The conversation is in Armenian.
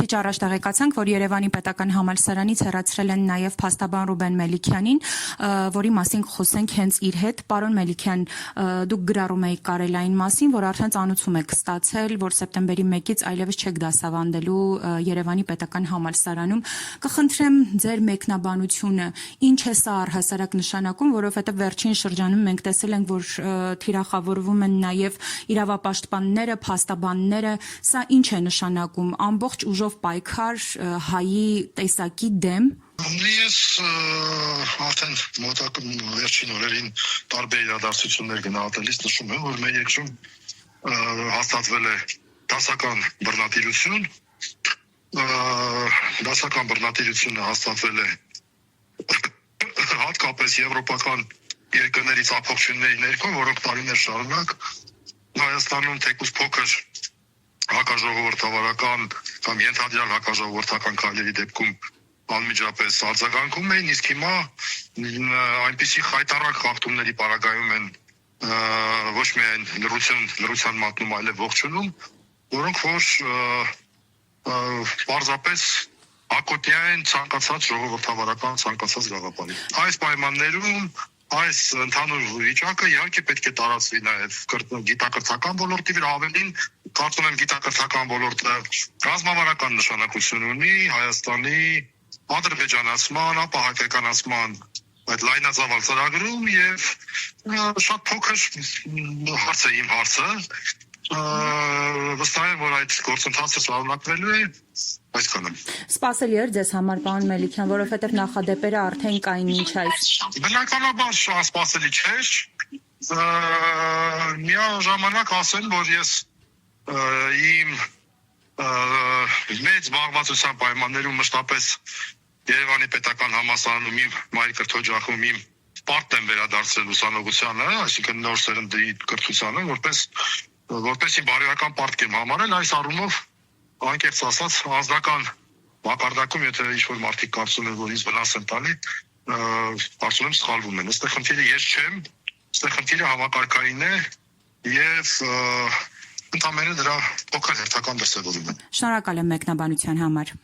Քիչ առաջ տեղեկացանք, որ Երևանի պետական համալսարանից հեռացրել են նաև փաստաբան Ռուբեն Մելիքյանին, որի մասին խոսենք հենց իր հետ։ Պարոն Մելիքյան, դուք գրառում եք Կարելային մասին, որ արդեն ծանուցում եք ստացել, որ սեպտեմբերի 1-ից այլևս չեք դասավանդելու Երևանի պետական համալսարանում։ Կխնդրեմ ձեր մեկնաբանությունը, ինչ է սա առհասարակ նշանակում, որովհետև վերջին շրջանում մենք տեսել ենք, որ թիրախավորվում են նաև իրավապաշտպանները, փաստաբանները, սա ինչ է նշանակում, ամբողջ ուժով պայքար հայի տեսակի դեմ։ Ես արդեն մոտակա վերջին օրերին տարբեր իրադարձություններ գնահատելիս նշում եմ, որ մեր երկրում հաստատվել է դասական բռնատիրություն, դասական բռնատիրությունը հաստատվել է հատկապես եվրոպական երկրներից ապողջությունների ներքո, որոնք տարիներ շարունակ Հայաստանում թեկուզ փոքր հակաժողովրդավարական կամ ենթադրյալ հակաժողովրդական քայլերի դեպքում անմիջապես արձագանքում էին, իսկ հիմա այնպիսի խայտառակ խախտումների պարագայում են ոչ միայն լրության մատնում, այլև ողջունում, որոնք որ պարզապես ակոտյա են ցանկացած ժողովրդավարական ցանկացած գաղափարի։ Այս պայմաններում այս ընդհանուր վիճակը իհարկե պետք է տարածվի նաև գիտակրթական ոլորտի վրա, ավելին կարծում եմ գիտակրթական ոլորտը ռազմավարական նշանակություն ունի Հայաստանի ադրբեջանացման, ապահայկականացման այդ լայնածավալ ծրագրում եւ շատ փոքր հարց է իմ հարցը, վստահ եմ, որ այդ գործընթացը շարունակվելու է, այսքանը։ Սպասելի էր ձեզ համար, պարոն Մելիքյան, որովհետև նախադեպերը արդեն կային ինչ այս։ Բնականաբար սպասելի չէր, միաժամանակ ասեմ, որ ես իմ մեծ զբաղվածության պայմաններում մշտապես Երևանի պետական համալսարանում իմ մայր կրթօջախում իմ պարտն եմ վերադարձրել ուսանողությանը, այսինքն նոր սերնդի կրթությանը, որպես իմ բարոյական պարտք եմ համարել, այս առումով անկեղծ ասած անձնական մակարդակում, եթե ինչ-որ մարդիկ կարծում են, որ ինձ վնաս են տալի, կարծում եմ սխալվում են։ Այստեղ խնդիրը ես չեմ, այստեղ խնդիրը համակարգային է եւ ընդամենը դրա փոքր հերթական դրսևորում է։ Շնորհակալ եմ մեկնաբանության համար։